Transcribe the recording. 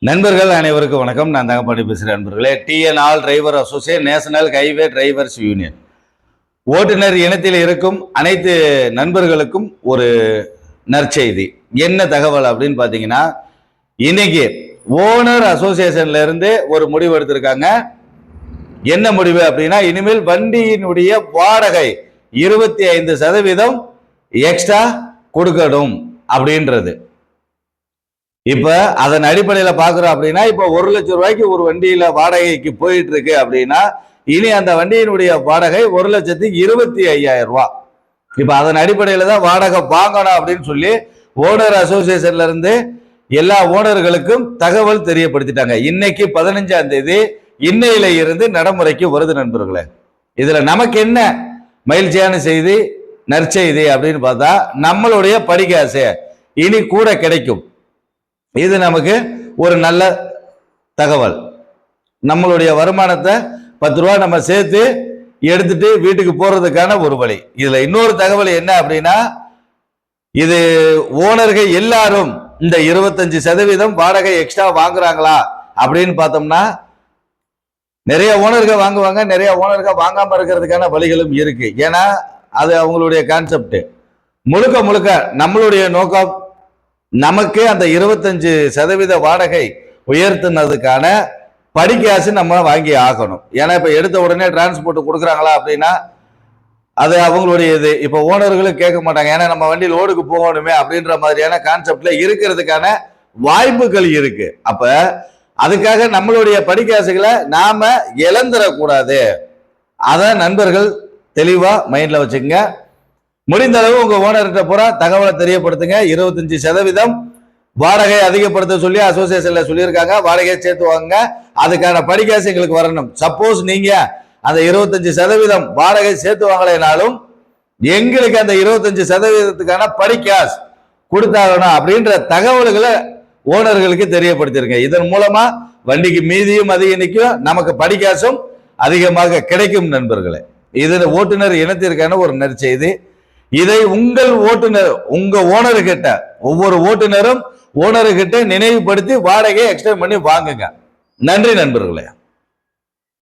நண்பர்கள் அனைவருக்கும் வணக்கம். நான் தங்கப்பாண்டி பேசுகிறேன். நண்பர்களே, TN all driver association, national highway drivers union, ஓட்டுநர் இனத்தில் இருக்கும் அனைத்து நண்பர்களுக்கும் ஒரு நற்செய்தி. என்ன தகவல் அப்படின்னு பார்த்தீங்கன்னா, இன்னைக்கு ஓனர் அசோசியேஷன்ல இருந்து ஒரு முடிவு எடுத்திருக்காங்க. என்ன முடிவு அப்படின்னா, இனிமேல் வண்டியினுடைய வாடகை 25% எக்ஸ்ட்ரா கொடுக்கணும் அப்படின்றது. இப்ப அதன் அடிப்படையில பாக்குறோம் அப்படின்னா, இப்ப 1 லட்சம் ரூபாய்க்கு ஒரு வண்டியில வாடகைக்கு போயிட்டு இருக்கு அப்படின்னா, இனி அந்த வண்டியினுடைய வாடகை 1,25,000 ரூபாய். இப்ப அதன் அடிப்படையில தான் வாடகை வாங்கணும் அப்படின்னு சொல்லி ஓனர் அசோசியேஷன்ல இருந்து எல்லா ஓனர்களுக்கும் தகவல் தெரியப்படுத்திட்டாங்க. இன்னைக்கு 15ஆம் தேதி இன்னையில இருந்து நடைமுறைக்கு வருது நண்பர்களே. இதுல நமக்கு என்ன மகிழ்ச்சியான செய்தி, நற்செய்தி அப்படின்னு பார்த்தா, நம்மளுடைய படிக்காசு இனி கூட கிடைக்கும். இது நமக்கு ஒரு நல்ல தகவல். நம்மளுடைய வருமானத்தை 10 ரூபா நம்ம சேர்த்து எடுத்துட்டு வீட்டுக்கு போறதுக்கான ஒரு வழி. இதுல இன்னொரு தகவல் என்ன அப்படின்னா, இது ஓனர்கள் எல்லாரும் இந்த 25% வாடகை எக்ஸ்ட்ரா வாங்குறாங்களா அப்படின்னு பார்த்தோம்னா, நிறைய ஓனர்கள் வாங்குவாங்க, நிறைய ஓனர்கள் வாங்காம இருக்கிறதுக்கான வழிகளும் இருக்கு. ஏன்னா அது அவங்களுடைய கான்செப்ட். முழுக்க முழுக்க நம்மளுடைய நோக்கம், நமக்கு அந்த 25% வாடகை உயர்த்தினதுக்கான படிக்காசு நம்ம வாங்கி ஆகணும். ஏன்னா இப்ப எடுத்த உடனே டிரான்ஸ்போர்ட் கொடுக்குறாங்களா அப்படின்னா அது அவங்களுடைய இது. இப்ப ஓனர்களும் கேட்க மாட்டாங்க, ஏன்னா நம்ம வண்டி லோடுக்கு போகணுமே அப்படின்ற மாதிரியான கான்செப்ட்ல இருக்கிறதுக்கான வாய்ப்புகள் இருக்கு. அப்ப அதுக்காக நம்மளுடைய படிக்காசுகளை நாம இழந்துடக்கூடாது. அத நண்பர்கள் தெளிவா மைண்ட்ல வச்சுக்கோங்க. முடிந்த அளவு உங்க ஓனர்கிட்ட பூரா தகவலை தெரியப்படுத்துங்க. 25% வாடகை அதிகப்படுத்த சொல்லி அசோசியேஷன்ல சொல்லியிருக்காங்க. வாடகையை சேர்த்து வாங்க, அதுக்கான படிக்காசு எங்களுக்கு வரணும். சப்போஸ் நீங்க அந்த 25% வாடகை சேர்த்து வாங்கலைனாலும் எங்களுக்கு அந்த 25%க்கான படிக்காசு கொடுத்தாகணும் அப்படின்ற தகவல்களை ஓனர்களுக்கு தெரியப்படுத்திருங்க. இதன் மூலமா வண்டிக்கு மீதியும் அதிகம் நிற்கும், நமக்கு படிக்காசும் அதிகமாக கிடைக்கும் நண்பர்களே. இது ஓட்டுநர் இனத்திற்கான ஒரு நற்செய்தி. இதை உங்கள் ஓட்டுநர், உங்க ஓனர்கிட்ட, ஒவ்வொரு ஓட்டுநரும் ஓனர்கிட்ட நினைவுபடுத்தி வாடகையை எக்ஸ்டெண்ட் பண்ணி வாங்குங்க. நன்றி நண்பர்களே.